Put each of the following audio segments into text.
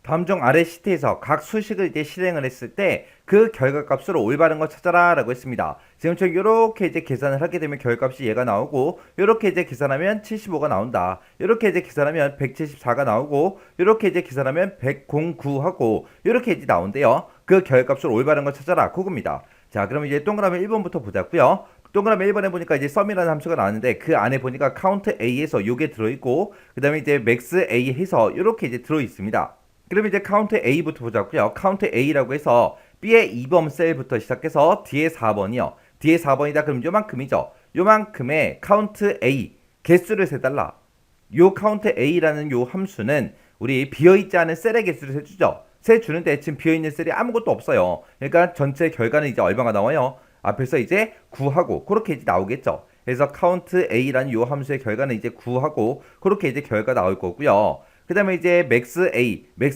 다음 중 아래 시트에서 각 수식을 이제 실행을 했을 때 그 결과값으로 올바른 거 찾아라 라고 했습니다. 지금처럼 이렇게 이제 계산을 하게 되면 결과값이 얘가 나오고, 이렇게 이제 계산하면 75가 나온다. 이렇게 이제 계산하면 174가 나오고, 이렇게 이제 계산하면 109하고 이렇게 이제 나온대요. 그 결과값으로 올바른 거 찾아라 그겁니다. 자, 그럼 이제 동그라미 1번부터 보자고요. 동그라미 1번에 보니까 이제 sum이라는 함수가 나왔는데 그 안에 보니까 count a에서 요게 들어있고, 그 다음에 이제 max a 해서 이렇게 이제 들어있습니다. 그럼 이제 count a부터 보자고요. count a라고 해서 B의 2번 셀부터 시작해서 D의 4번이요. D의 4번이다 그럼 요만큼이죠. 요만큼의 count a 개수를 세달라. 요 count a라는 요 함수는 우리 비어있지 않은 셀의 개수를 세주죠. 세주는데 지금 비어있는 셀이 아무것도 없어요. 그러니까 전체 결과는 이제 얼마가 나와요? 앞에서 이제 9하고 그렇게 이제 나오겠죠. 그래서 count a라는 요 함수의 결과는 이제 9하고 그렇게 이제 결과 나올 거고요. 그 다음에 이제 max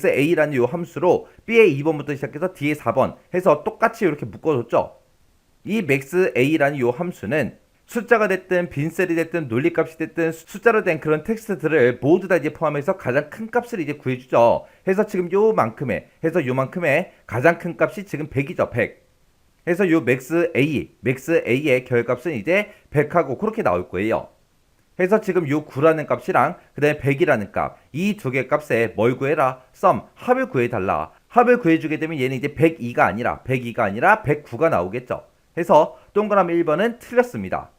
a라는 요 함수로 B의 2번부터 시작해서 D의 4번 해서 똑같이 이렇게 묶어줬죠. 이 max a라는 요 함수는 숫자가 됐든 빈셀이 됐든 논리값이 됐든 숫자로 된 그런 텍스트들을 모두 다 이제 포함해서 가장 큰 값을 이제 구해주죠. 해서 지금 요만큼의 가장 큰 값이 지금 100이죠. 100. 해서 요 max a의 결값은 이제 100하고 그렇게 나올 거예요. 해서 지금 요 9라는 값이랑 그 다음에 100이라는 값, 이 두 개 값에 뭘 구해라? sum, 합을 구해달라. 합을 구해주게 되면 얘는 이제 102가 아니라 109가 나오겠죠. 해서 동그라미 1번은 틀렸습니다.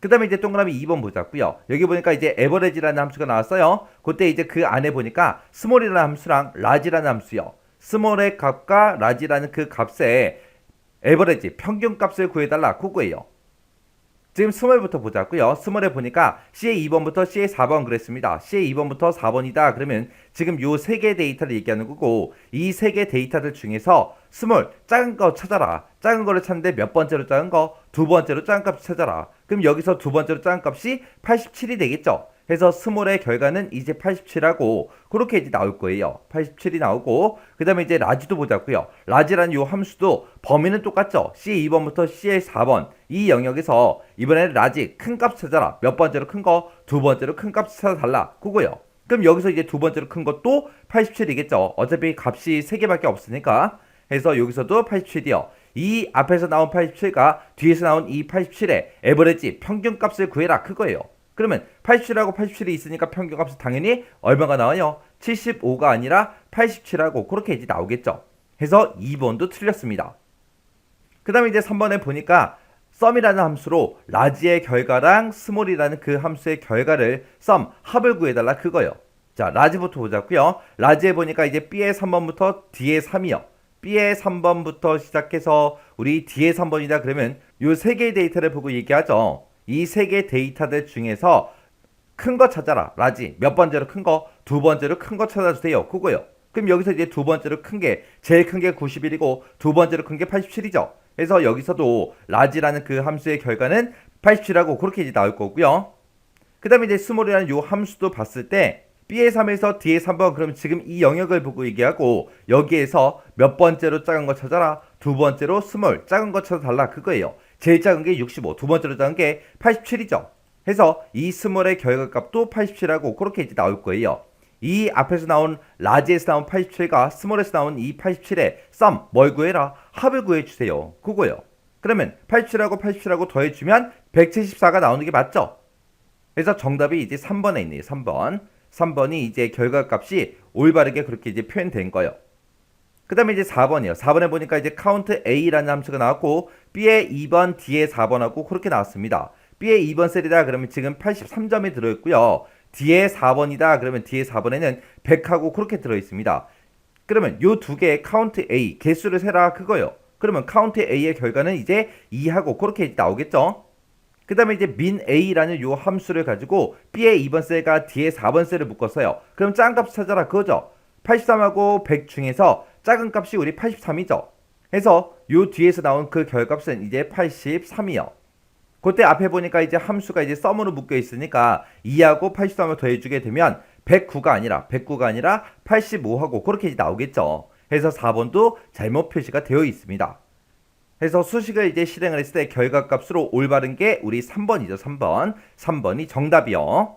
그 다음에 이제 동그라미 2번 보자고요. 여기 보니까 이제 average라는 함수가 나왔어요. 그때 이제 그 안에 보니까 small이라는 함수랑 large라는 함수요. small의 값과 large라는 그 값에 average, 평균 값을 구해달라. 그거예요. 지금 스몰부터 보자고요. 스몰에 보니까 C의 2번부터 C의 4번 그랬습니다. C의 2번부터 4번이다. 그러면 지금 요 세 개 데이터를 얘기하는 거고, 이 세 개 데이터들 중에서 스몰 작은 거 찾아라. 작은 거를 찾는데 몇 번째로 작은 거? 두 번째로 작은 값 찾아라. 그럼 여기서 두 번째로 작은 값이 87이 되겠죠. 해서 스몰의 결과는 이제 87하고 그렇게 이제 나올 거예요. 87이 나오고, 그 다음에 이제 라지도 보자고요. 라지라는 요 함수도 범위는 똑같죠. C의 2번부터 C의 4번 이 영역에서 이번에는 라지 큰 값 찾아라. 몇 번째로 큰 거? 두 번째로 큰 값 찾아달라. 그거예요. 그럼 여기서 이제 두 번째로 큰 것도 87이겠죠. 어차피 값이 3개밖에 없으니까. 해서 여기서도 87이요. 이 앞에서 나온 87과 뒤에서 나온 이 87의 에버리지 평균값을 구해라. 그거예요. 그러면 87하고 87이 있으니까 평균값은 당연히 얼마가 나와요? 75가 아니라 87하고 그렇게 이제 나오겠죠. 해서 2번도 틀렸습니다. 그 다음에 이제 3번에 보니까 sum이라는 함수로 large의 결과랑 small이라는 그 함수의 결과를 sum, 합을 구해달라 그거요. 자, large부터 보자고요. large에 보니까 이제 B의 3번부터 D의 3이요. B의 3번부터 시작해서 우리 D의 3번이다 그러면 요 세 개의 데이터를 보고 얘기하죠. 이 세 개 데이터들 중에서 큰 거 찾아라. 라지 몇 번째로 큰 거? 두 번째로 큰 거 찾아주세요. 그거요. 그럼 여기서 이제 두 번째로 큰 게 제일 큰 게 91이고 두 번째로 큰 게 87이죠. 그래서 여기서도 라지라는 그 함수의 결과는 87하고 그렇게 이제 나올 거고요. 그 다음에 이제 스몰이라는 요 함수도 봤을 때 B의 3에서 D의 3번 그럼 지금 이 영역을 보고 얘기하고 여기에서 몇 번째로 작은 거 찾아라. 두 번째로 스몰 작은 거 찾아달라 그거예요. 제일 작은 게 65, 두 번째로 작은 게 87이죠. 해서 이 스몰의 결과값도 87하고 그렇게 이제 나올 거예요. 이 앞에서 나온 라지에서 나온 87과 스몰에서 나온 이 87의 sum 뭘 구해라? 합을 구해주세요. 그거예요. 그러면 87하고 87하고 더해주면 174가 나오는 게 맞죠? 그래서 정답이 이제 3번에 있네요. 3번. 3번이 이제 결과값이 올바르게 그렇게 이제 표현된 거예요. 그 다음에 이제 4번이요. 4번에 보니까 이제 count a라는 함수가 나왔고 B의 2번, D의 4번하고 그렇게 나왔습니다. B의 2번 셀이다 그러면 지금 83점이 들어있고요. D의 4번이다 그러면 D의 4번에는 100하고 그렇게 들어있습니다. 그러면 요 두 개의 count a 개수를 세라 그거요. 그러면 count a의 결과는 이제 2하고 그렇게 나오겠죠. 그 다음에 이제 min a라는 요 함수를 가지고 B의 2번 셀과 D의 4번 셀을 묶었어요. 그럼 작은 값 찾아라 그거죠. 83하고 100 중에서 작은 값이 우리 83이죠. 해서 요 뒤에서 나온 그 결값은 이제 83이요. 그때 앞에 보니까 이제 함수가 이제 sum으로 묶여 있으니까 2하고 83을 더해주게 되면 109가 아니라 85하고 그렇게 이제 나오겠죠. 해서 4번도 잘못 표시가 되어 있습니다. 해서 수식을 이제 실행을 했을 때 결과값으로 올바른 게 우리 3번이죠. 3번이 정답이요.